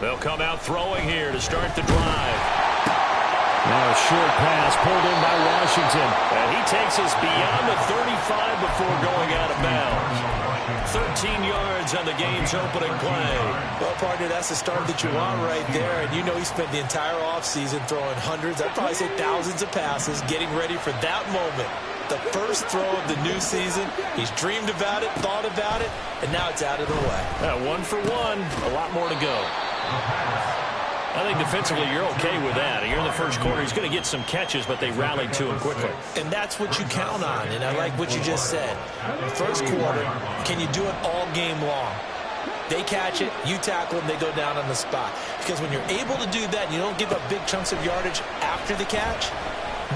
They'll come out throwing here to start the drive. Now a short pass pulled in by Washington. And he takes us beyond the 35 before going out of bounds. 13 yards on the game's opening play. Well, partner, that's the start that you want right there. And you know he spent the entire offseason throwing hundreds, I'd probably say thousands of passes, getting ready for that moment. The first throw of the new season. He's dreamed about it, thought about it, and now it's out of the way. 1 for 1. A lot more to go. I think defensively you're okay with that. You're in the first quarter. He's going to get some catches, but they rallied to him quickly. And that's what you count on, and I like what you just said. First quarter, can you do it all game long? They catch it, you tackle them, they go down on the spot. Because when you're able to do that and you don't give up big chunks of yardage after the catch,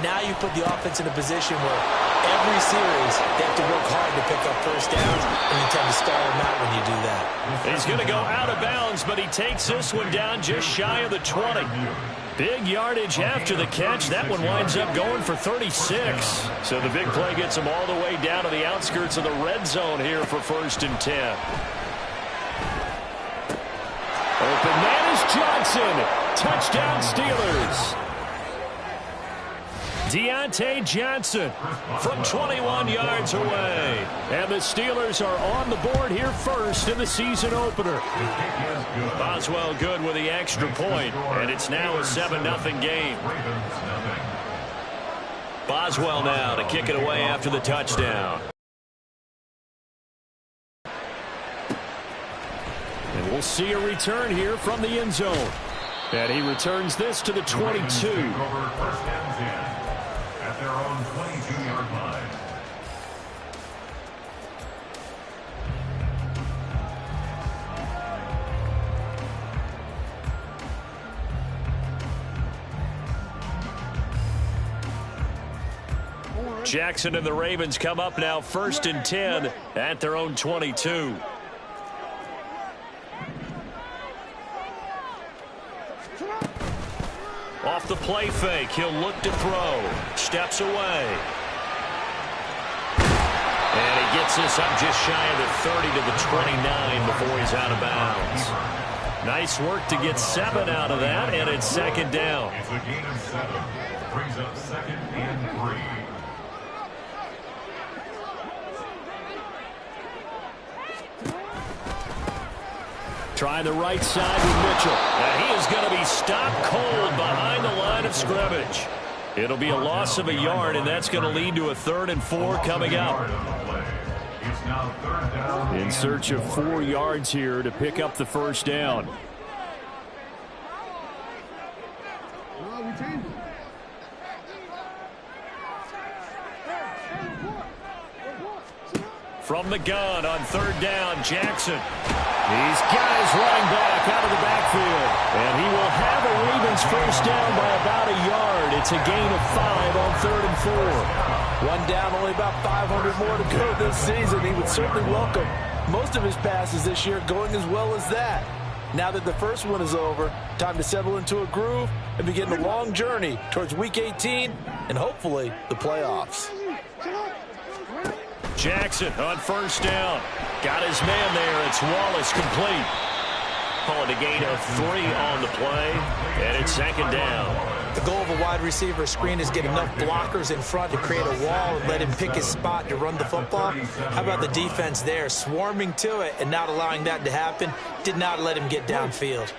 now you put the offense in a position where every series they have to work hard to pick up first downs, and you tend to stall them out when you do that. He's going to go out of bounds, but he takes this one down just shy of the 20. Big yardage after the catch. That one winds up going for 36. So the big play gets him all the way down to the outskirts of the red zone here for 1st and 10. Open man is Johnson. Touchdown Steelers. Deontay Johnson from 21 yards away. And the Steelers are on the board here first in the season opener. Boswell good with the extra point, and it's now a 7-0 game. Boswell now to kick it away after the touchdown. And we'll see a return here from the end zone. And he returns this to the 22. At their own 22-yard line. Jackson and the Ravens come up now 1st and 10 at their own 22. Off the play fake, he'll look to throw. Steps away. And he gets this up just shy of the 30 to the 29 before he's out of bounds. Nice work to get 7 out of that, and it's 2nd down. It's a gain of 7. Brings up 2nd and 3. Try the right side with Mitchell. And he is going to be stopped cold behind the line of scrimmage. It'll be a loss of a yard, and that's going to lead to a 3rd and 4 coming up. In search of 4 yards here to pick up the 1st down. From the gun on 3rd down, Jackson. He's got his running back out of the backfield. And he will have a Ravens 1st down by about a yard. It's a gain of 5 on 3rd and 4. One down, only about 500 more to go this season. He would certainly welcome most of his passes this year going as well as that. Now that the first one is over, time to settle into a groove and begin the long journey towards Week 18 and hopefully the playoffs. Jackson on 1st down. Got his man there. It's Wallace complete. Call it a gain of 3 on the play, and it's 2nd down. The goal of a wide receiver screen is get enough blockers in front to create a wall and let him pick his spot to run the football. How about the defense there, swarming to it and not allowing that to happen? Did not let him get downfield.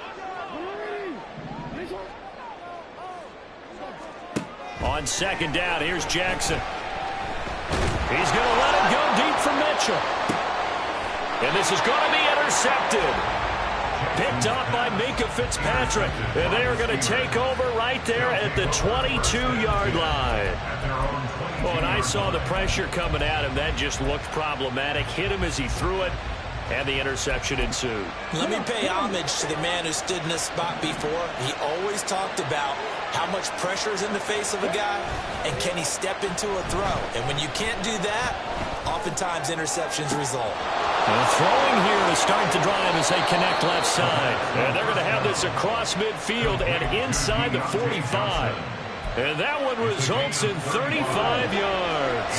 On 2nd down, here's Jackson. He's going to let it go deep for Mitchell. And this is going to be intercepted. Picked up by Minkah Fitzpatrick. And they are going to take over right there at the 22-yard line. Oh, and I saw the pressure coming at him. That just looked problematic. Hit him as he threw it. And the interception ensued. Let me pay homage to the man who stood in this spot before. He always talked about how much pressure is in the face of a guy, and can he step into a throw? And when you can't do that, oftentimes interceptions result. And throwing here to start the drive as they connect left side. And they're going to have this across midfield and inside the 45. And that one results in 35 yards.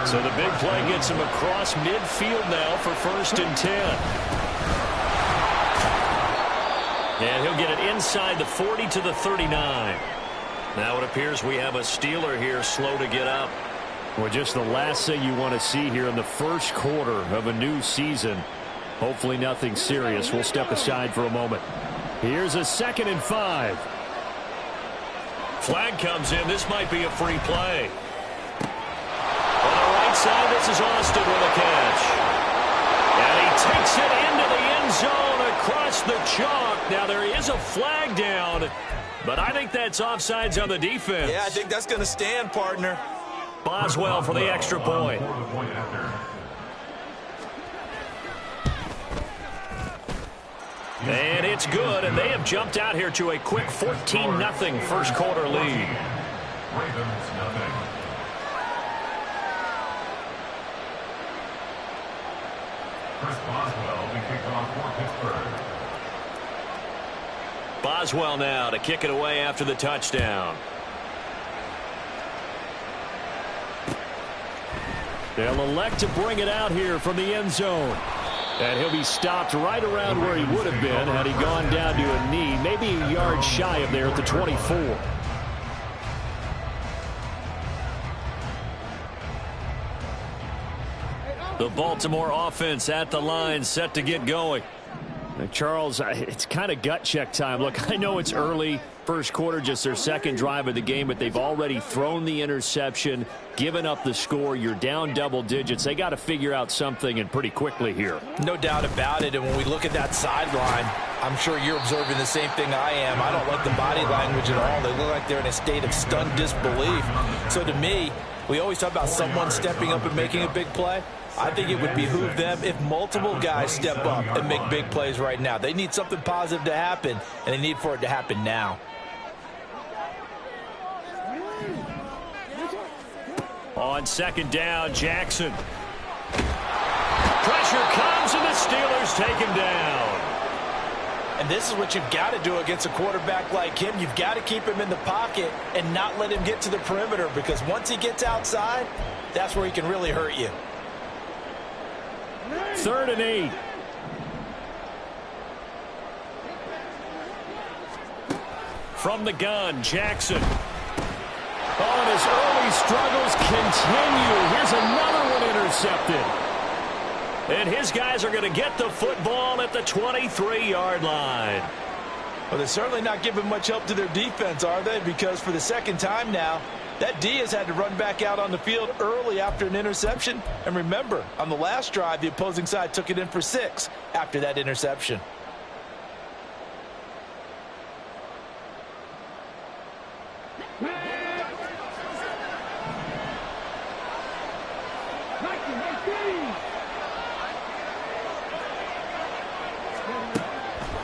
So the big play gets him across midfield now for 1st and 10. And he'll get it inside the 40 to the 39. Now it appears we have a Steeler here slow to get up. Well, just the last thing you want to see here in the first quarter of a new season. Hopefully nothing serious. We'll step aside for a moment. Here's a 2nd and 5. Flag comes in. This might be a free play. On the right side, this is Austin with a catch. And he takes it into the end zone across the chalk. Now there is a flag down, but I think that's offsides on the defense. Yeah, I think that's going to stand, partner. Boswell for the extra point. And it's good, and they have jumped out here to a quick 14-0 first quarter lead. Ravens, nothing. Chris Boswell will be kicked off for Pittsburgh. Boswell now to kick it away after the touchdown. They'll elect to bring it out here from the end zone. And he'll be stopped right around where he would have been had he gone down to a knee, maybe a yard shy of there at the 24. The Baltimore offense at the line, set to get going. Charles, it's kind of gut check time. Look, I know it's early, first quarter, just their second drive of the game, but they've already thrown the interception, given up the score. You're down double digits. They got to figure out something, and pretty quickly here. No doubt about it, and when we look at that sideline, I'm sure you're observing the same thing I am. I don't like the body language at all. They look like they're in a state of stunned disbelief. So to me, we always talk about someone stepping up and making a big play. I think it would behoove them if multiple guys step up and make big plays right now. They need something positive to happen, and they need for it to happen now. On 2nd down, Jackson. Pressure comes, and the Steelers take him down. And this is what you've got to do against a quarterback like him. You've got to keep him in the pocket and not let him get to the perimeter, because once he gets outside, that's where he can really hurt you. 3rd and 8. From the gun, Jackson. Oh, and his early struggles continue. Here's another one intercepted. And his guys are going to get the football at the 23-yard line. Well, they're certainly not giving much help to their defense, are they? Because for the second time now, that D has had to run back out on the field early after an interception. And remember, on the last drive, the opposing side took it in for 6 after that interception.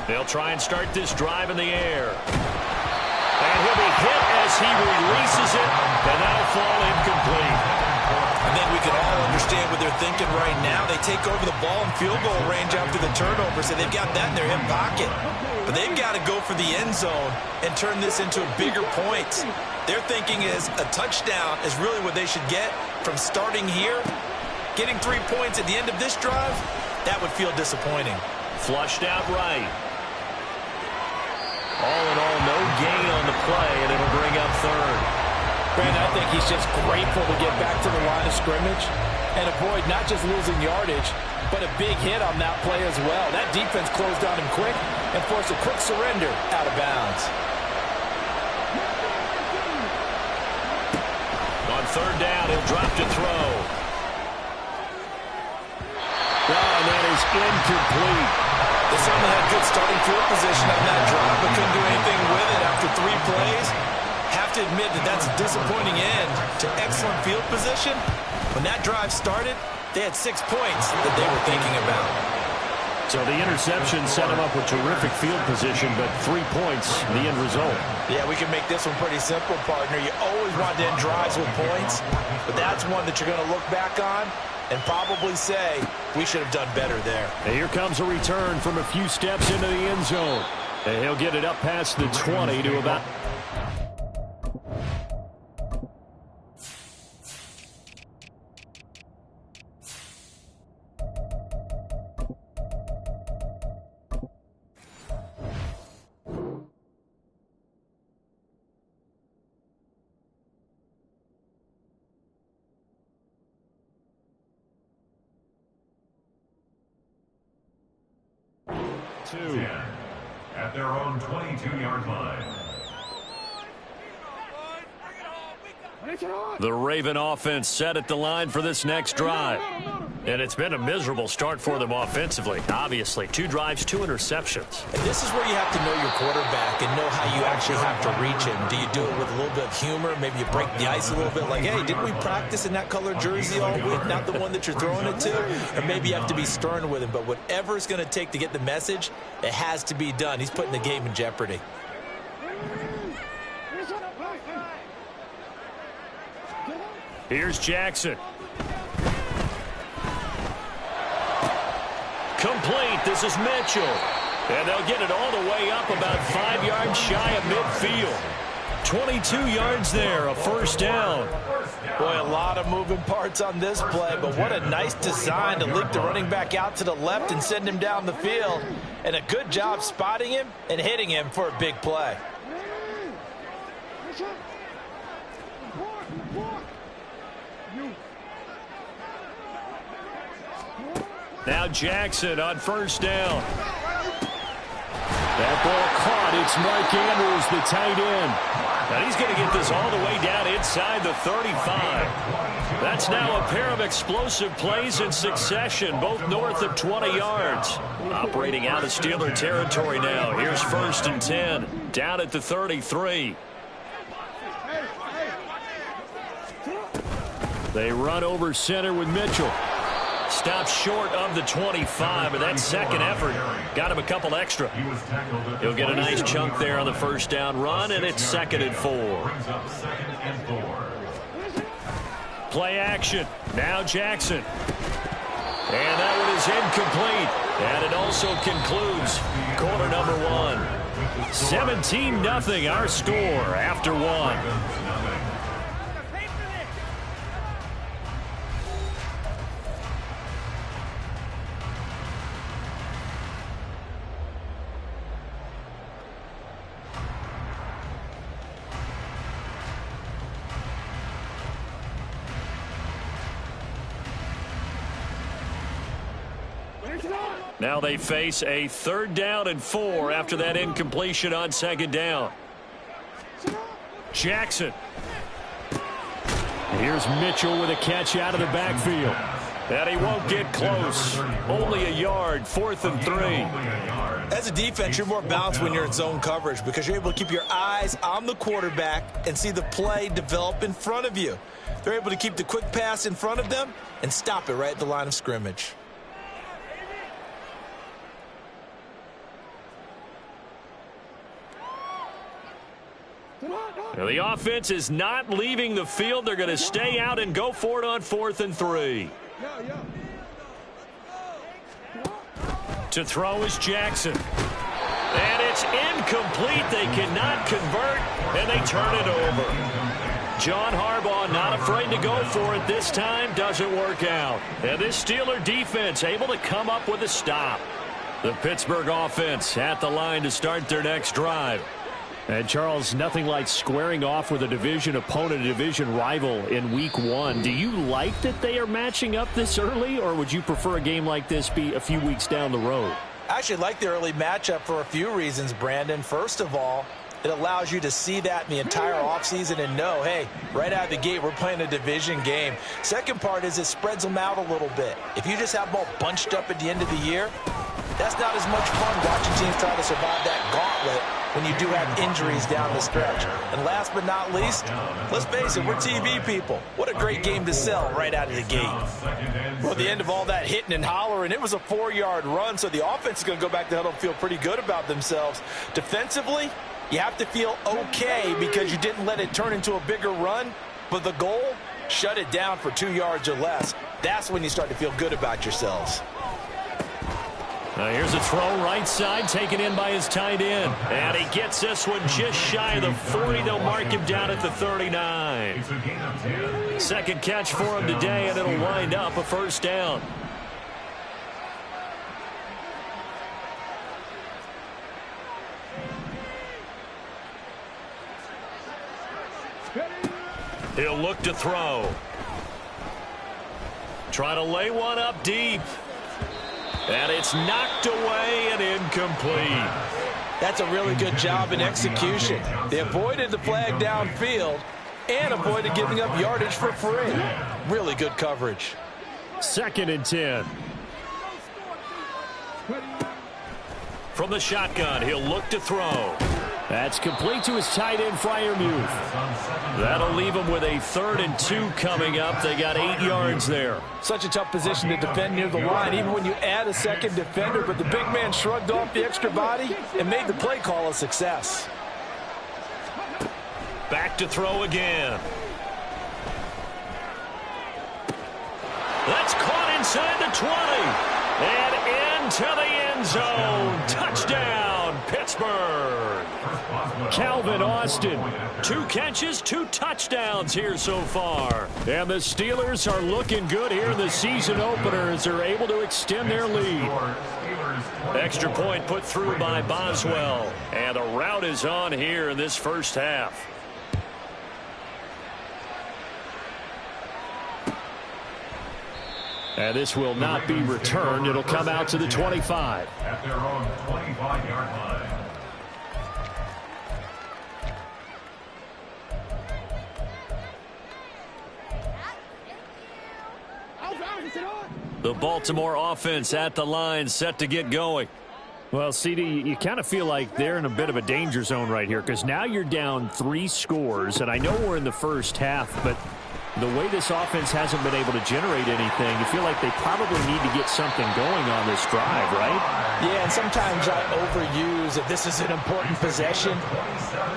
They'll try and start this drive in the air. And he'll be hit as he releases it, and that'll fall incomplete. I think we can all understand what they're thinking right now. They take over the ball in field goal range after the turnover, so they've got that in their hip pocket. But they've got to go for the end zone and turn this into bigger points. Their thinking is a touchdown is really what they should get from starting here. Getting 3 points at the end of this drive, that would feel disappointing. Flushed out right. All in all, no gain on the play, and it'll bring up 3rd. Brandon, I think he's just grateful to get back to the line of scrimmage and avoid not just losing yardage, but a big hit on that play as well. That defense closed on him quick and forced a quick surrender out of bounds. On 3rd down, he'll drop to throw. And that is incomplete. They certainly had good starting field position on that drive, but couldn't do anything with it after 3 plays. Have to admit that that's a disappointing end to excellent field position. When that drive started, they had 6 points that they were thinking about. So the interception set him up with terrific field position, but 3 points, the end result. Yeah, we can make this one pretty simple, partner. You always want to end drives with points, but that's one that you're going to look back on and probably say, we should have done better there. And here comes a return from a few steps into the end zone. And he'll get it up past the 20 to about... 2. At their own 22-yard line. The Raven offense set at the line for this next drive. And it's been a miserable start for them offensively. Obviously, 2 drives, 2 interceptions. And this is where you have to know your quarterback and know how you actually have to reach him. Do you do it with a little bit of humor? Maybe you break the ice a little bit like, hey, didn't we practice in that color jersey all week? Not the one that you're throwing it to? Or maybe you have to be stern with him. But whatever it's going to take to get the message, it has to be done. He's putting the game in jeopardy. Here's Jackson. Complete. This is Mitchell. And they'll get it all the way up about 5 yards shy of midfield. 22 yards there, a first down. Boy, a lot of moving parts on this play, but what a nice design to leak the running back out to the left and send him down the field. And a good job spotting him and hitting him for a big play. Now Jackson on first down. That ball caught. It's Mark Andrews, the tight end. And he's going to get this all the way down inside the 35. That's now a pair of explosive plays in succession, both north of 20 yards. Operating out of Steeler territory now. Here's 1st and 10, down at the 33. They run over center with Mitchell. Stops short of the 25, but that second effort got him a couple extra. He'll get a nice chunk there on the first down run, and it's 2nd and 4. Play action. Now Jackson. And that one is incomplete. And it also concludes quarter number 1. 17-0 our score after 1. Now they face a 3rd down and 4 after that incompletion on 2nd down. Jackson. Here's Mitchell with a catch out of the backfield. And he won't get close. Only a yard, 4th and 3. As a defense, you're more balanced when you're in zone coverage because you're able to keep your eyes on the quarterback and see the play develop in front of you. They're able to keep the quick pass in front of them and stop it right at the line of scrimmage. Now the offense is not leaving the field. They're going to stay out and go for it on 4th and 3. To throw is Jackson. And it's incomplete. They cannot convert, and they turn it over. John Harbaugh not afraid to go for it this time. Doesn't work out. And this Steeler defense able to come up with a stop. The Pittsburgh offense at the line to start their next drive. And, Charles, nothing like squaring off with a division opponent, a division rival in Week 1. Do you like that they are matching up this early, or would you prefer a game like this be a few weeks down the road? I actually like the early matchup for a few reasons, Brandon. First of all, it allows you to see that in the entire offseason and know, hey, right out of the gate, we're playing a division game. Second part is it spreads them out a little bit. If you just have them all bunched up at the end of the year, that's not as much fun watching teams try to survive that gauntlet when you do have injuries down the stretch. And last but not least, let's face it, we're TV people. What a great game to sell right out of the gate. Well, at the end of all that hitting and hollering, it was a 4-yard run, so the offense is going to go back to the huddle and feel pretty good about themselves. Defensively, you have to feel okay because you didn't let it turn into a bigger run, but the goal, shut it down for 2 yards or less. That's when you start to feel good about yourselves. Now here's a throw right side taken in by his tight end. And he gets this one just shy of the 40. They'll mark him down at the 39. Second catch for him today, and it'll wind up a first down. He'll look to throw. Try to lay one up deep. And it's knocked away and incomplete. That's a really good job in execution. They avoided the flag downfield and avoided giving up yardage for free. Really good coverage. 2nd and 10. From the shotgun, he'll look to throw. That's complete to his tight end, Freiermuth. That'll leave him with a 3rd and 2 coming up. They got 8 yards there. Such a tough position to defend near the line, even when you add a second defender, but the big man shrugged off the extra body and made the play call a success. Back to throw again. That's caught inside the 20. And into the end zone. Touchdown, Pittsburgh. Calvin Austin. 2 catches, 2 touchdowns here so far. And the Steelers are looking good here in the season opener as they're able to extend their lead. Extra point put through by Boswell. And the route is on here in this first half. And this will not be returned. It'll come out to the 25. At their own 25-yard line. The Baltimore offense at the line, set to get going. Well, CD, you kind of feel like they're in a bit of a danger zone right here because now you're down 3 scores, and I know we're in the first half, but the way this offense hasn't been able to generate anything, you feel like they probably need to get something going on this drive, right? Yeah, and sometimes I overuse that this is an important possession,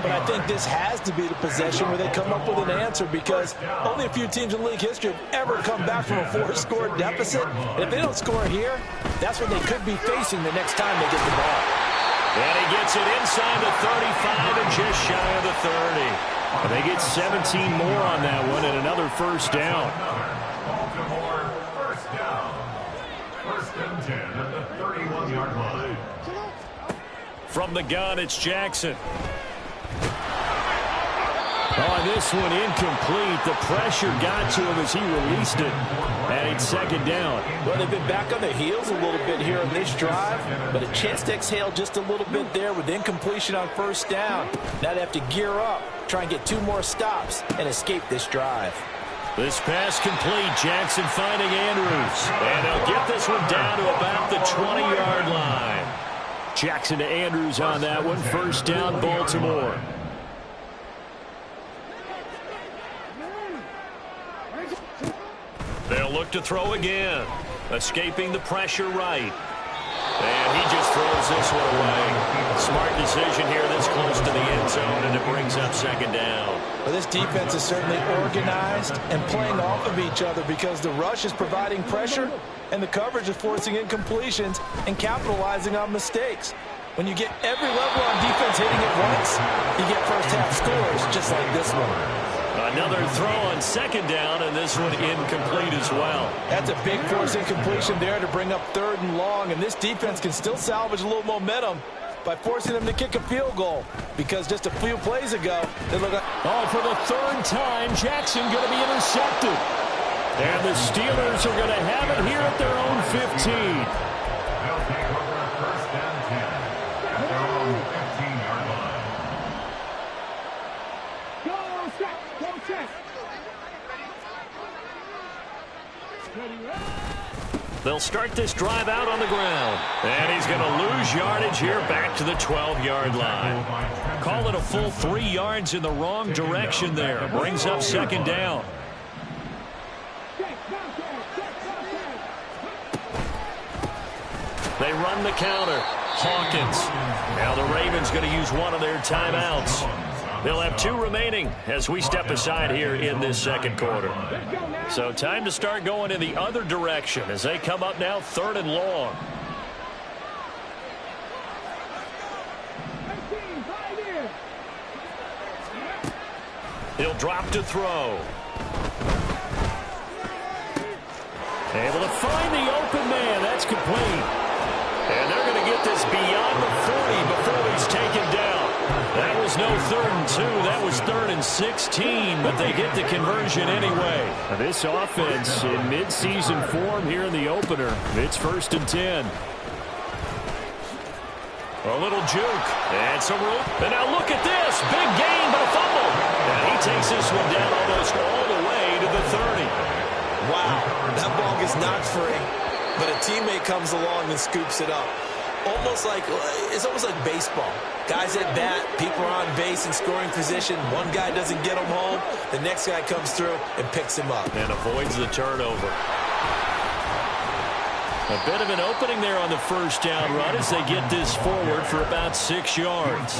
but I think this has to be the possession where they come up with an answer because only a few teams in league history have ever come back from a 4-score deficit. And if they don't score here, that's what they could be facing the next time they get the ball. And he gets it inside the 35 and just shy of the 30. And they get 17 more on that one and another first down. Baltimore first down. 1st and 10 at the 31-yard line. From the gun, it's Jackson. On this one, incomplete. The pressure got to him as he released it. And it's 2nd down. Well, they've been back on their heels a little bit here on this drive, but a chance to exhale just a little bit there with incompletion on 1st down. Now they have to gear up, try and get 2 more stops, and escape this drive. This pass complete. Jackson finding Andrews. And they'll get this one down to about the 20-yard line. Jackson to Andrews on that one. 1st down, Baltimore. They'll look to throw again. Escaping the pressure right. And he just throws this one away. Smart decision here this close to the end zone, and it brings up 2nd down. Well, this defense is certainly organized and playing off of each other because the rush is providing pressure and the coverage is forcing incompletions and capitalizing on mistakes. When you get every level on defense hitting it once, you get first-half scores just like this one. Another throw on 2nd down, and this one incomplete as well. That's a big force incompletion there to bring up 3rd and long, and this defense can still salvage a little momentum by forcing them to kick a field goal because just a few plays ago, they look like... Oh, for the 3rd time, Jackson going to be intercepted. And the Steelers are going to have it here at their own 15. They'll take over 1st and 10 at their own 15-yard line. They'll start this drive out on the ground. And he's going to lose yardage here back to the 12-yard line. Call it a full 3 yards in the wrong direction there. Brings up 2nd down. They run the counter. Hawkins. Now the Ravens going to use one of their timeouts. They'll have 2 remaining as we step aside here in this 2nd quarter. So time to start going in the other direction as they come up now 3rd and long. He'll drop to throw. Able to find the open man. That's complete. And they're going to get this beyond the 40 before he's taken down. That was no 3rd and 2. That was 3rd and 16, but they get the conversion anyway. Now this offense in midseason form here in the opener. It's 1st and 10. A little juke. And some room. And now look at this. Big gain, but a fumble. And he takes this one down almost all the way to the 30. Wow, that ball gets knocked free, but a teammate comes along and scoops it up. It's almost like baseball. Guys at bat, people are on base in scoring position. One guy doesn't get him home. The next guy comes through and picks him up. And avoids the turnover. A bit of an opening there on the first down run as they get this forward for about 6 yards.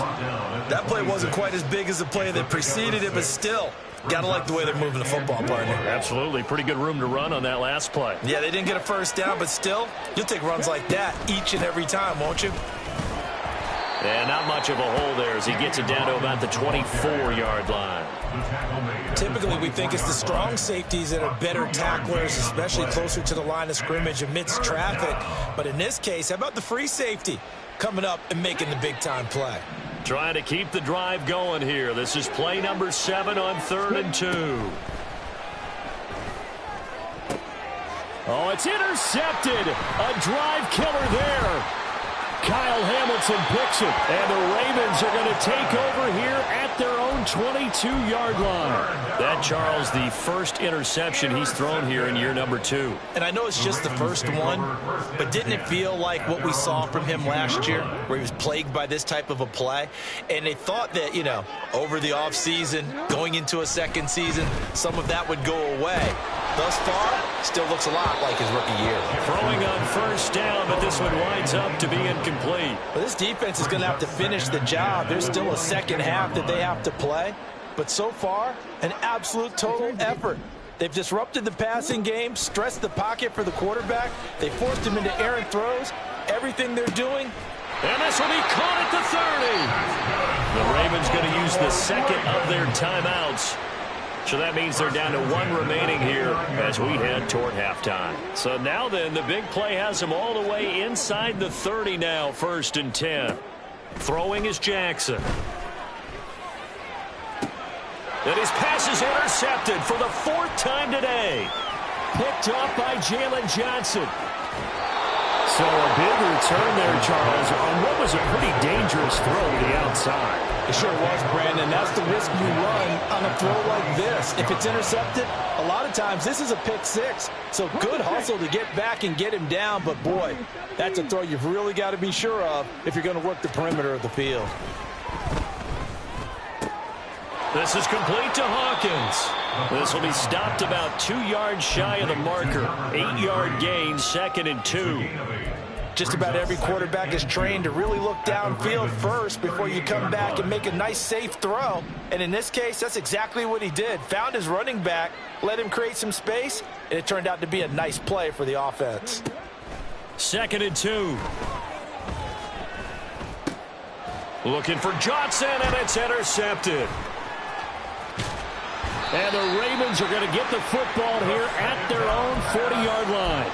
That play wasn't quite as big as the play that preceded it, but still, gotta like the way they're moving the football, partner. Absolutely. Pretty good room to run on that last play. Yeah, they didn't get a first down, but still, you'll take runs like that each and every time, won't you? And not much of a hole there as he gets it down to about the 24-yard line. Typically, we think it's the strong safeties that are better tacklers, especially closer to the line of scrimmage amidst traffic. But in this case, how about the free safety coming up and making the big-time play? Trying to keep the drive going here. This is play number 7 on 3rd and 2. Oh, it's intercepted. A drive killer there. Kyle Hamilton picks it, and the Ravens are going to take over here at their own 22-yard line. That, Charles, the first interception he's thrown here in year number 2. And I know it's just the first one, but didn't it feel like what we saw from him last year, where he was plagued by this type of a play? And they thought that, over the offseason, going into a second season, some of that would go away. Thus far, still looks a lot like his rookie year. Throwing on first down, but this one winds up to be incomplete. But this defense is going to have to finish the job. There's still a second half that they have to play. But so far, an absolute total effort. They've disrupted the passing game, stressed the pocket for the quarterback. They forced him into errant throws. Everything they're doing. And this will be caught at the 30. The Ravens going to use the second of their timeouts. So that means they're down to 1 remaining here as we head toward halftime. So now then, the big play has them all the way inside the 30 now, 1st and 10. Throwing is Jackson. And his pass is intercepted for the 4th time today. Picked off by Jalen Johnson. So a big return there, Charles, on what was a pretty dangerous throw to the outside. It sure was, Brandon. That's the risk you run on a throw like this. If it's intercepted, a lot of times this is a pick 6. So good hustle to get back and get him down. But, boy, that's a throw you've really got to be sure of if you're going to work the perimeter of the field. This is complete to Hawkins. This will be stopped about 2 yards shy of the marker. 8-yard gain, 2nd and 2. Just about every quarterback is trained to really look downfield first before you come back and make a nice, safe throw. And in this case, that's exactly what he did. Found his running back, let him create some space, and it turned out to be a nice play for the offense. 2nd and 2. Looking for Johnson, and it's intercepted. And the Ravens are going to get the football here at their own 40-yard line.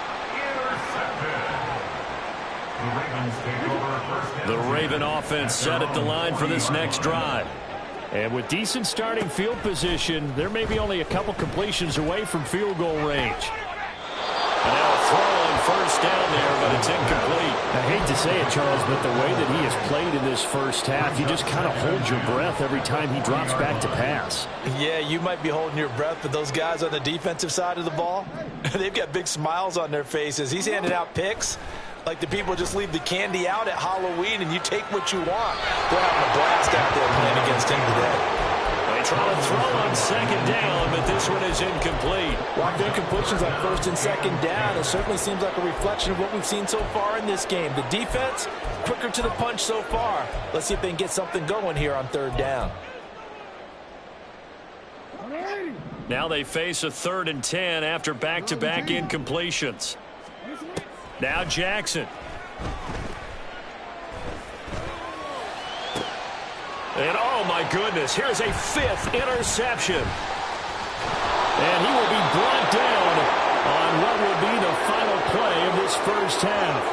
The Raven offense set at the line for this next drive. And with decent starting field position, there may be only a couple completions away from field goal range. And now a throw on first down there, but it's incomplete. I hate to say it, Charles, but the way that he has played in this first half, you just kind of hold your breath every time he drops back to pass. Yeah, you might be holding your breath, but those guys on the defensive side of the ball, they've got big smiles on their faces. He's handing out picks like the people just leave the candy out at Halloween and you take what you want. They're having a blast out there playing against him today. They try to throw on 2nd down, but this one is incomplete. Well, their completions on 1st and 2nd down, it certainly seems like a reflection of what we've seen so far in this game. The defense, quicker to the punch so far. Let's see if they can get something going here on 3rd down. Now they face a 3rd and 10 after back-to-back incompletions. Now Jackson. And oh my goodness, here's a 5th interception. And he will be brought down on what will be the final play of this first half.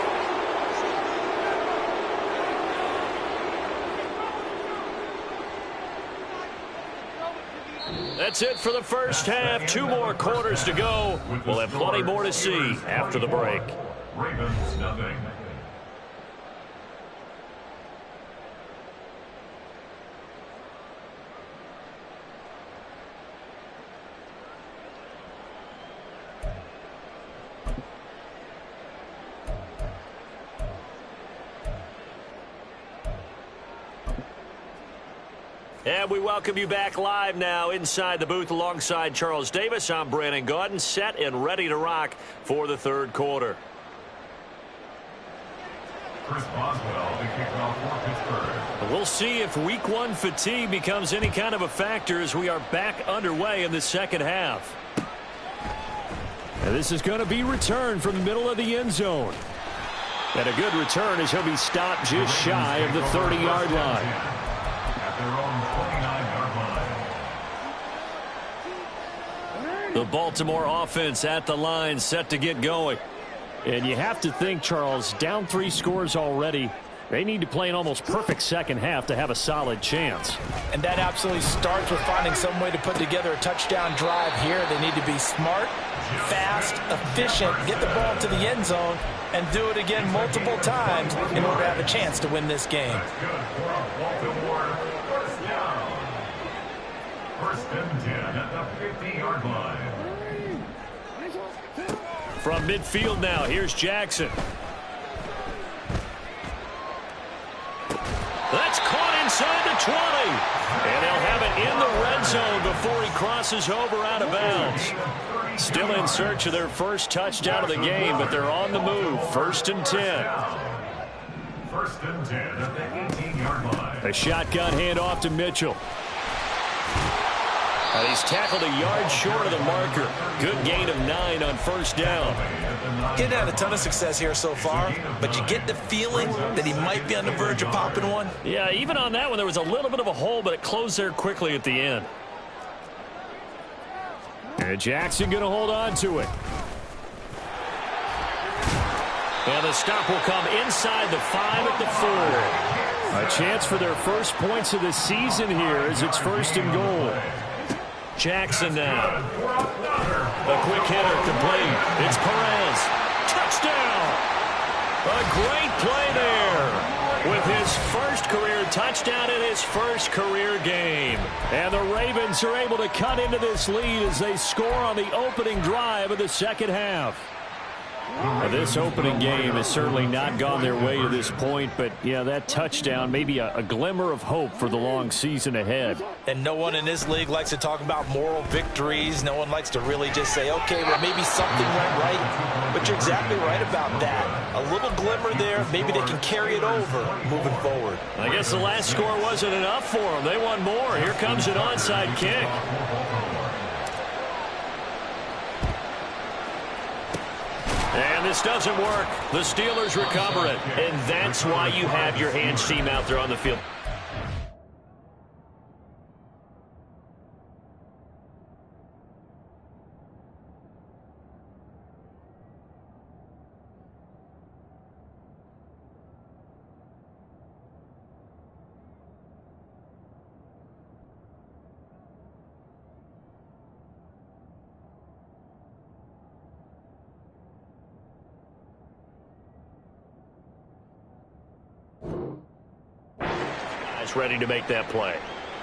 that's it for the first half. 2 more quarters to go. We'll have plenty more to see after the break. Ravens nothing. And we welcome you back live now inside the booth alongside Charles Davis. I'm Brandon Gaudin, set and ready to rock for the third quarter. Chris Boswell, the kickoff for Pittsburgh. We'll see if week 1 fatigue becomes any kind of a factor as we are back underway in the second half. And this is going to be returned from the middle of the end zone. And a good return as he'll be stopped just shy of the 30-yard line. Their own 29-yard line. The Baltimore offense at the line, set to get going. And you have to think, Charles, down 3 scores already. They need to play an almost perfect second half to have a solid chance. And that absolutely starts with finding some way to put together a touchdown drive here. They need to be smart, fast, efficient, get the ball to the end zone, and do it again multiple times in order to have a chance to win this game. That's good for Baltimore. First down. First and 10 at the 50-yard line. From midfield now, here's Jackson. That's caught inside the 20. And they'll have it in the red zone before he crosses over out of bounds. Still in search of their first touchdown of the game, but they're on the move. First and 10. First and 10 at the 18-yard line. A shotgun handoff to Mitchell. And he's tackled a yard short of the marker. Good gain of 9 on first down. Didn't have a ton of success here so far, but you get the feeling that he might be on the verge of popping one. Yeah, even on that one, there was a little bit of a hole, but it closed there quickly at the end. And Jackson going to hold on to it. And the stop will come inside the 5 at the 4. A chance for their first points of the season here as it's first and goal. Jackson now. A quick hitter complete. It's Perez. Touchdown! A great play there with his first career touchdown in his first career game. And the Ravens are able to cut into this lead as they score on the opening drive of the second half. Well, this opening game has certainly not gone their way to this point, but, yeah, that touchdown may be a glimmer of hope for the long season ahead. And no one in this league likes to talk about moral victories. No one likes to really just say, okay, well, maybe something went right. But you're exactly right about that. A little glimmer there. Maybe they can carry it over moving forward. I guess the last score wasn't enough for them. They want more. Here comes an onside kick. And this doesn't work. The Steelers recover it. And that's why you have your hands team out there on the field. Ready to make that play.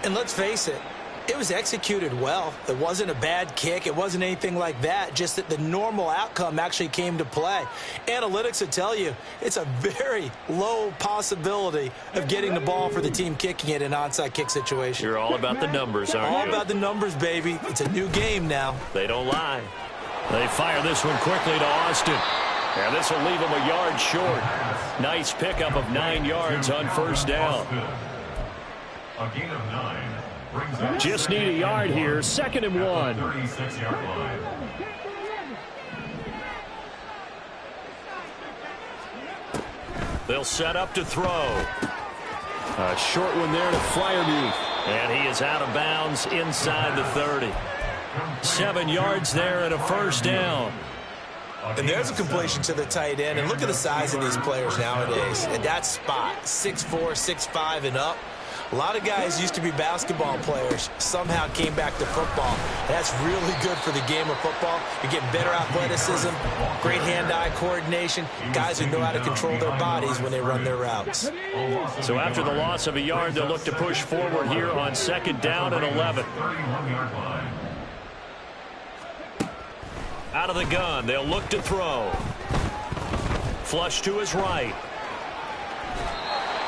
And let's face it, it was executed well. It wasn't a bad kick. It wasn't anything like that. Just that the normal outcome actually came to play. Analytics would tell you it's a very low possibility of getting the ball for the team kicking it in an onside kick situation. You're all about the numbers, aren't you? All about the numbers, baby. It's a new game now. They don't lie. They fire this one quickly to Austin. And this will leave him a yard short. Nice pickup of 9 yards on first down. A gain of 9 brings up Just need a yard here. Second and 1. 36-yard line. They'll set up to throw. A short one there to Freiermuth. And he is out of bounds inside the 30. 7 yards there and a first down. And there's a completion to the tight end. And look at the size of these players nowadays. At that spot, 6'4", 6'5", and up. A lot of guys used to be basketball players, somehow came back to football. That's really good for the game of football. You're getting better athleticism, great hand-eye coordination, guys who know how to control their bodies when they run their routes. So after the loss of a yard, they'll look to push forward here on 2nd down and 11. Out of the gun, they'll look to throw. Flush to his right.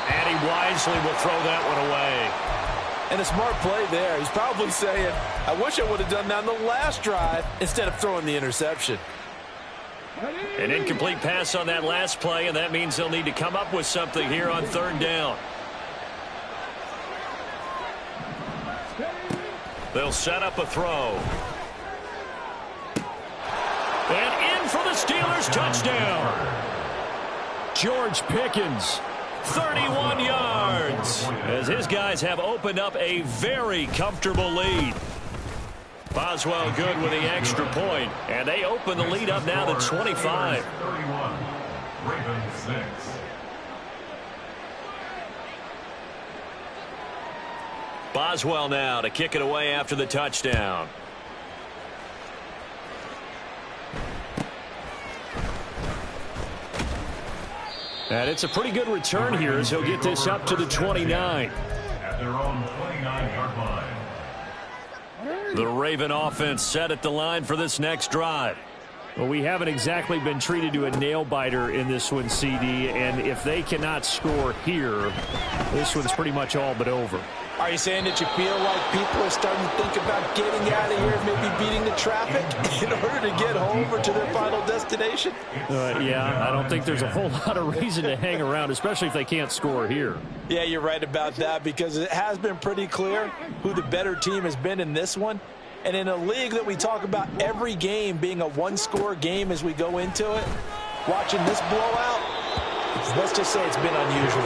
And he wisely will throw that one away. And a smart play there. He's probably saying, I wish I would have done that on the last drive instead of throwing the interception. An incomplete pass on that last play, and that means they'll need to come up with something here on 3rd down. They'll set up a throw. And in for the Steelers touchdown. George Pickens, 31 yards, as his guys have opened up a very comfortable lead. Boswell good with the extra point, and they open the lead up now to 25. 31, Ravens 6. Boswell now to kick it away after the touchdown. And it's a pretty good return here as he'll get this up to the 29. At their own 29-yard line. The Raven offense set at the line for this next drive. Well, we haven't exactly been treated to a nail-biter in this one, CD, and if they cannot score here, this one's pretty much all but over. Are you saying that you feel like people are starting to think about getting out of here and maybe beating the traffic in order to get home or to their final destination? Yeah, I don't think there's a whole lot of reason to hang around, especially if they can't score here. Yeah, you're right about that, because it has been pretty clear who the better team has been in this one. And in a league that we talk about every game being a one-score game as we go into it, watching this blowout, let's just say it's been unusual.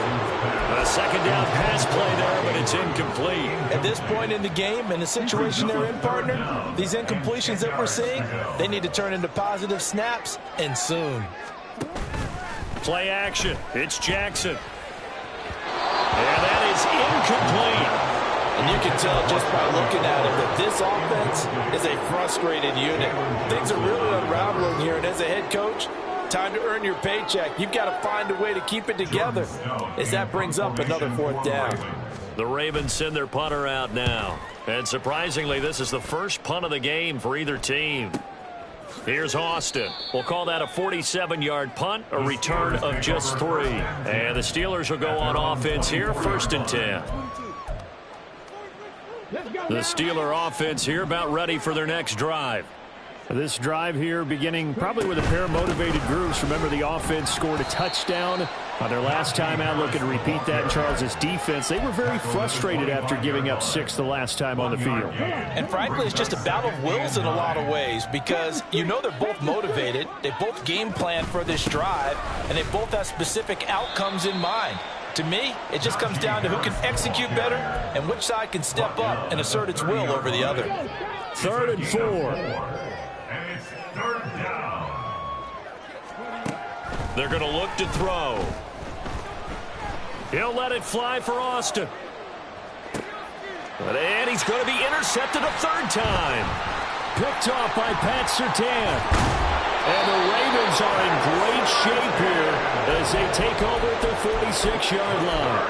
A 2nd down pass play there, but it's incomplete. At this point in the game, in the situation they're in, partner, these incompletions that we're seeing, they need to turn into positive snaps, and soon. Play action. It's Jackson. And that is incomplete. And you can tell just by looking at it that this offense is a frustrated unit. Things are really unraveling here, and as a head coach, time to earn your paycheck. You've got to find a way to keep it together as that brings up another 4th down. The Ravens send their punter out now. And surprisingly, this is the first punt of the game for either team. Here's Austin. We'll call that a 47-yard punt, a return of just 3. And the Steelers will go on offense here, 1st and 10. The Steeler offense here about ready for their next drive. This drive here beginning probably with a pair of motivated groups. Remember, the offense scored a touchdown on their last time out. Looking to repeat that in Charles' defense. They were very frustrated after giving up 6 the last time on the field. And frankly, it's just a battle of wills in a lot of ways, because you know they're both motivated. They both game plan for this drive, and they both have specific outcomes in mind. To me, it just comes down to who can execute better and which side can step up and assert its will over the other. 3rd and 4. And it's 3rd down. They're going to look to throw. He'll let it fly for Austin. And he's going to be intercepted a 3rd time. Picked off by Pat Surtain. And the Ravens are in great shape here as they take over at the 46-yard line.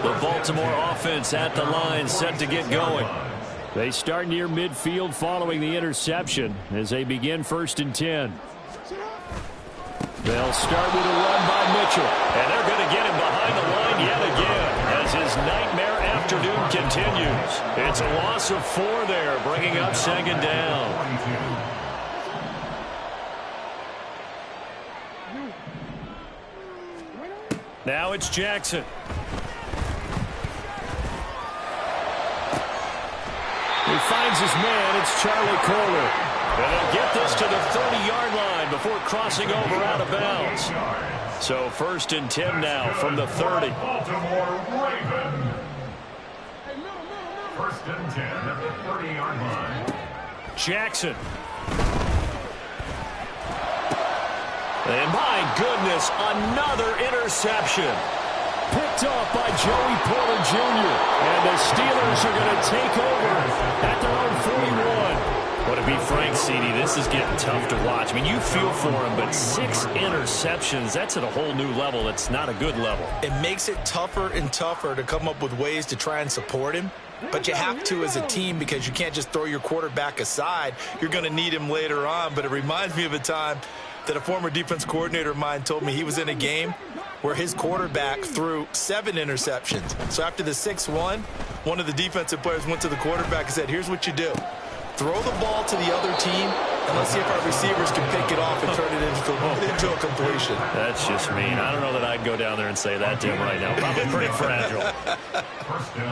The Baltimore offense at the line, set to get going. They start near midfield following the interception as they begin 1st and 10. They'll start with a run by Mitchell. And they're going to get him behind the line yet again as his nightmare afternoon continues. It's a loss of 4 there, bringing up 2nd down. Now it's Jackson. He finds his man. It's Charlie Kolar. And they'll get this to the 30-yard line before crossing over out of bounds. So 1st and 10 now from the 30. Baltimore Ravens. 1st and 10 at the 30-yard line. Jackson. And my goodness, another interception. Picked off by Joey Porter Jr. And the Steelers are going to take over at their own 41. Well, to be frank, CD, this is getting tough to watch. I mean, you feel for him, but 6 interceptions, that's at a whole new level. It's not a good level. It makes it tougher and tougher to come up with ways to try and support him. But you have to as a team because you can't just throw your quarterback aside. You're going to need him later on. But it reminds me of a time that a former defense coordinator of mine told me he was in a game where his quarterback threw 7 interceptions. So after the 6-1, one of the defensive players went to the quarterback and said, here's what you do. Throw the ball to the other team, and let's see if our receivers can pick it off and turn it into a completion. That's just mean. I don't know that I'd go down there and say that to him right now. Probably pretty fragile.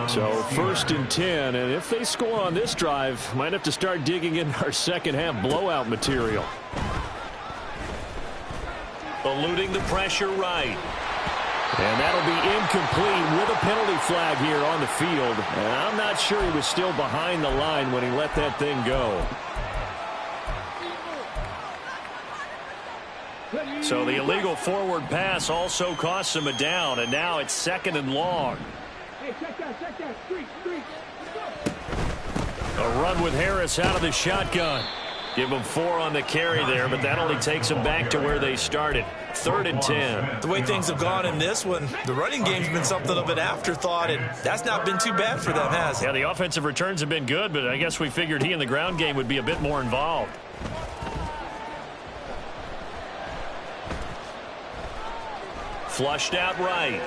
So 1st and 10, and if they score on this drive, might have to start digging in our second half blowout material. Eluding the pressure right. And that'll be incomplete with a penalty flag here on the field. And I'm not sure he was still behind the line when he let that thing go. So the illegal forward pass also costs him a down, and now it's 2nd and long. A run with Harris out of the shotgun. Give them 4 on the carry there, but that only takes them back to where they started. 3rd and 10. The way things have gone in this one, the running game's been something of an afterthought, and that's not been too bad for them, has it? Yeah, the offensive returns have been good, but I guess we figured he in the ground game would be a bit more involved. Flushed out right.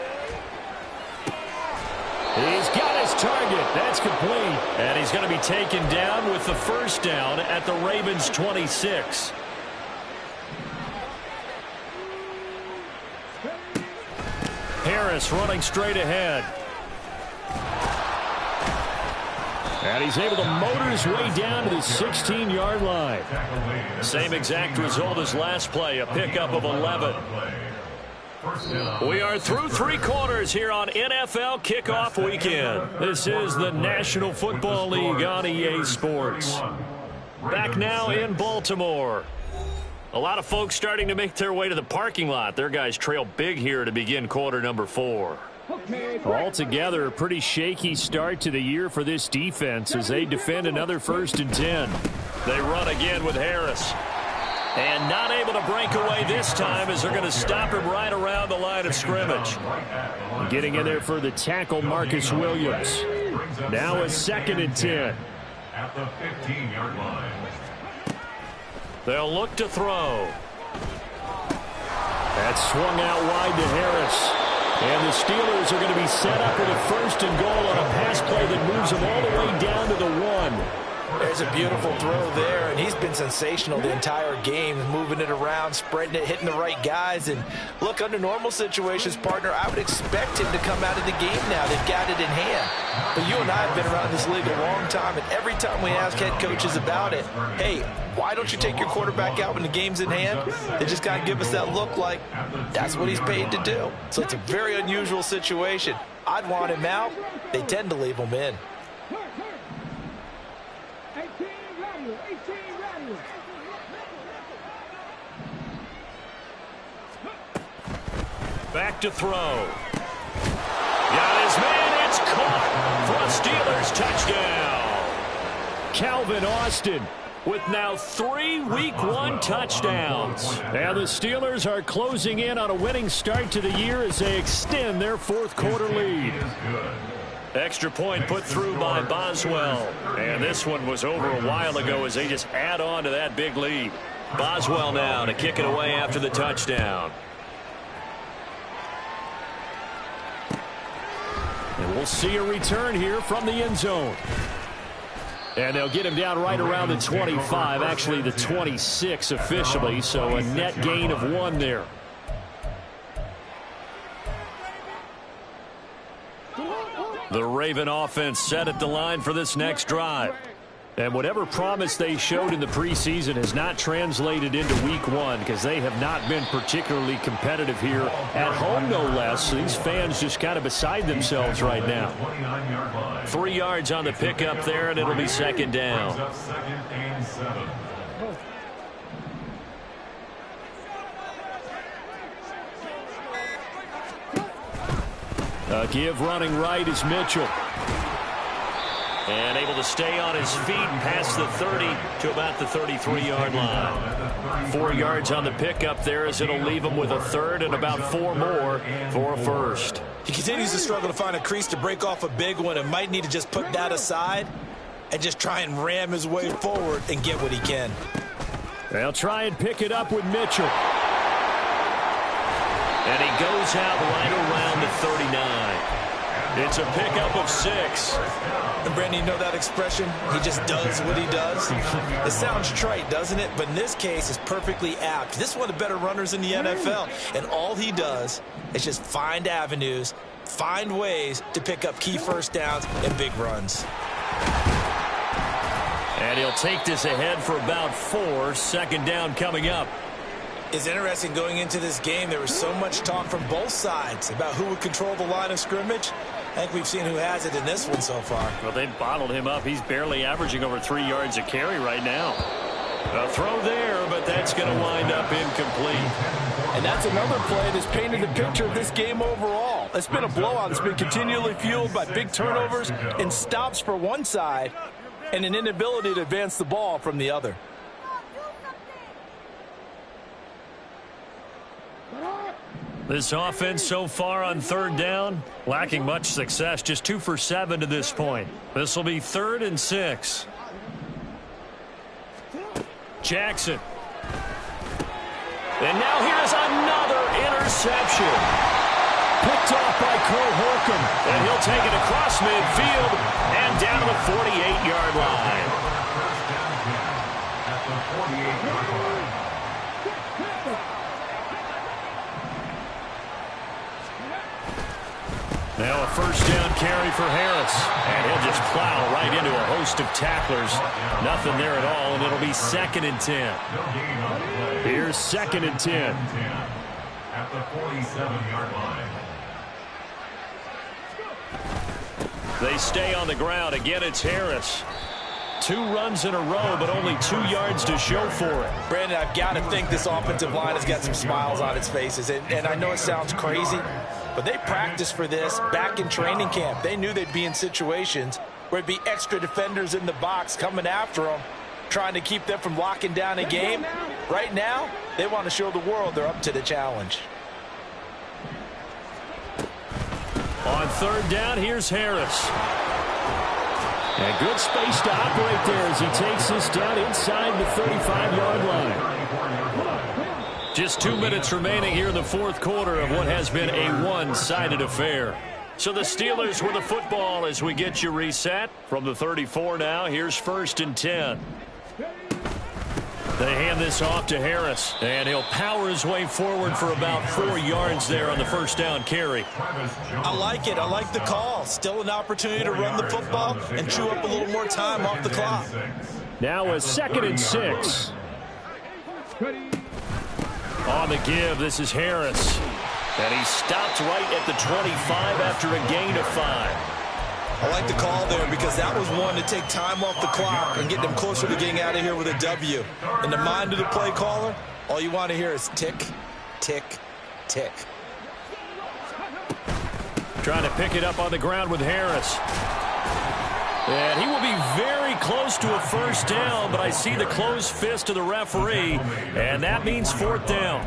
He's got his target. That's complete. And he's going to be taken down with the 1st down at the Ravens' 26. Harris running straight ahead. And he's able to motor his way down to the 16-yard line. Same exact result as last play, a pickup of 11. We are through 3 quarters here on NFL Kickoff Weekend. This is the National Football League on EA Sports. Back now in Baltimore. A lot of folks starting to make their way to the parking lot. Their guys trail big here to begin quarter number 4. Altogether, a pretty shaky start to the year for this defense as they defend another 1st and 10. They run again with Harris. And not able to break away this time as they're going to stop him right around the line of scrimmage. Getting in there for the tackle, Marcus Williams. Now a 2nd and 10. At the 15-yard line. They'll look to throw. That's swung out wide to Harris. And the Steelers are going to be set up with a 1st and goal on a pass play that moves them all the way down to the 1. There's a beautiful throw there, and he's been sensational the entire game, moving it around, spreading it, hitting the right guys. And look, under normal situations, partner, I would expect him to come out of the game now. They've got it in hand. But you and I have been around this league a long time, and every time we ask head coaches about it, hey, why don't you take your quarterback out when the game's in hand? They just got to give us that look like that's what he's paid to do. So it's a very unusual situation. I'd want him out. They tend to leave him in. Back to throw. Got his man. It's caught for a Steelers touchdown. Calvin Austin with now 3 Week 1 touchdowns. And the Steelers are closing in on a winning start to the year as they extend their 4th quarter lead. Extra point put through by Boswell. And this one was over a while ago as they just add on to that big lead. Boswell now to kick it away after the touchdown. And we'll see a return here from the end zone. And they'll get him down right around the 25, actually the 26 officially, so a net gain of 1 there. The Raven offense set at the line for this next drive. And whatever promise they showed in the preseason has not translated into Week 1 because they have not been particularly competitive here at home, no less. These fans just kind of beside themselves right now. 3 yards on the pickup there, and it'll be 2nd down. Give running right is Mitchell. And able to stay on his feet and pass the 30 to about the 33-yard line. 4 yards on the pickup there as it'll leave him with a third and about 4 more for a first. He continues to struggle to find a crease to break off a big one and might need to just put that aside and just try and ram his way forward and get what he can. They'll try and pick it up with Mitchell. And he goes out right around the 39. It's a pickup of 6. And Brandon, you know that expression? He just does what he does. It sounds trite, doesn't it? But in this case, it's perfectly apt. This is one of the better runners in the NFL. And all he does is just find avenues, find ways to pick up key first downs and big runs. And he'll take this ahead for about 4. Second down coming up. It's interesting going into this game. There was so much talk from both sides about who would control the line of scrimmage. I think we've seen who has it in this one so far. Well, they've bottled him up. He's barely averaging over 3 yards a carry right now. A throw there, but that's going to wind up incomplete. And that's another play that's painted the picture of this game overall. It's been a blowout. It's been continually fueled by big turnovers and stops for one side and an inability to advance the ball from the other. This offense so far on third down, lacking much success. Just 2 for 7 to this point. This will be 3rd and 6. Jackson. And now here's another interception. Picked off by Cole Holcomb. And he'll take it across midfield and down to the 48-yard line. At the 48-yard line. Now a first down carry for Harris. And he'll just plow right into a host of tacklers. Nothing there at all, and it'll be 2nd and 10. Here's 2nd and 10. At the 47-yard line. They stay on the ground. Again, it's Harris. 2 runs in a row, but only 2 yards to show for it. Brandon, I've got to think this offensive line has got some smiles on its faces. And I know it sounds crazy, but they practiced for this back in training camp. They knew they'd be in situations where it'd be extra defenders in the box coming after them, trying to keep them from locking down a game. Right now, they want to show the world they're up to the challenge. On third down, here's Harris. And good space to operate there as he takes this down inside the 35-yard line. Just 2 minutes remaining here in the fourth quarter of what has been a one-sided affair. So the Steelers with the football as we get you reset. From the 34 now, here's 1st and 10. They hand this off to Harris, and he'll power his way forward for about 4 yards there on the first down carry. I like it. I like the call. Still an opportunity to run the football and chew up a little more time off the clock. Now a 2nd and 6. On the give, this is Harris. And he stopped right at the 25 after a gain of 5. I like the call there because that was one to take time off the clock and get them closer to getting out of here with a W. In the mind of the play caller, all you want to hear is tick, tick, tick. Trying to pick it up on the ground with Harris. And he will be very close to a first down, but I see the closed fist of the referee, and that means 4th down.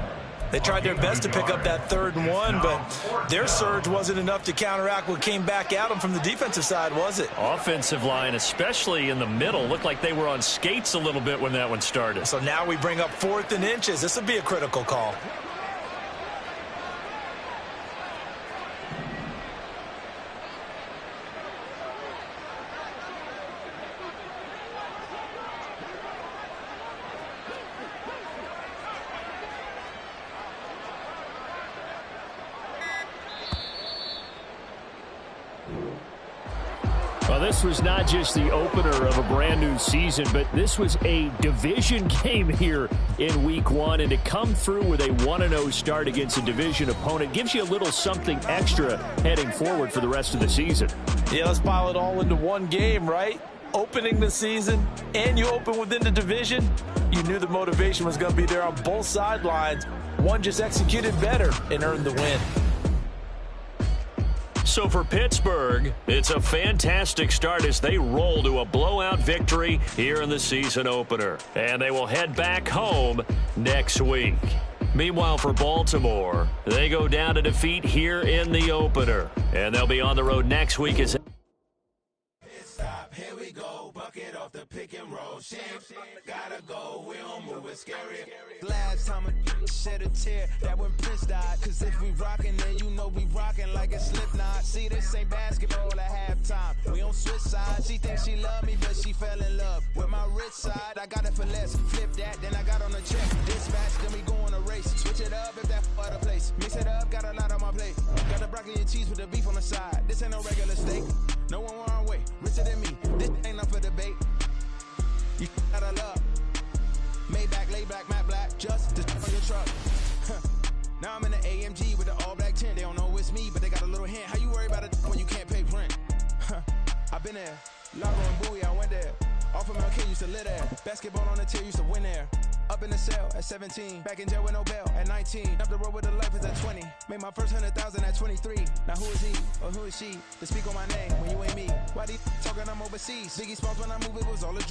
They tried their best to pick up that 3rd and 1, but their surge wasn't enough to counteract what came back at them from the defensive side, was it? Offensive line, especially in the middle, looked like they were on skates a little bit when that one started. So now we bring up 4th and inches. This will be a critical call. Well, this was not just the opener of a brand new season, but this was a division game here in week 1. And to come through with a 1-0 start against a division opponent gives you a little something extra heading forward for the rest of the season. Yeah, let's pile it all into one game, right? Opening the season, and you open within the division. You knew the motivation was going to be there on both sidelines. One just executed better and earned the win. So for Pittsburgh, it's a fantastic start as they roll to a blowout victory here in the season opener. And they will head back home next week. Meanwhile, for Baltimore, they go down to defeat here in the opener. And they'll be on the road next week as Here we go, bucket off the pick and roll. Gotta go, we don't move it scary. Last time a shed a tear, that when Prince died. Cause if we rockin', then you know we rockin' like a Slipknot. See, this ain't basketball at halftime. We on switch sides. She thinks she love me, but she fell in love with my rich side. I got it for less. Flip that, then I got on a check. Dispatch, then we go on a race. Switch it up if that other place. Mix it up, got a lot on my plate. Got the broccoli and cheese with the beef on the side. This ain't no regular steak. No one wrong way, richer than me. This ain't up for debate. You gotta love. Maybach, lay back, matte black, just to on your truck. Now I'm in the AMG with the all black tint. They don't know it's me, but they got a little hint. How you worry about it when you can't pay rent? I've been there. Largo and Bowie, I went there. Off of MLK, used to live there. Basketball on the tier, used to win there. Up in the cell at 17. Back in jail with no bail at 19. Up the road with the life is at 20. Made my first 100,000 at 23. Now who is he or who is she to speak on my name when you ain't me? Why they talking I'm overseas? Biggie Smalls when I move, it was all a dream.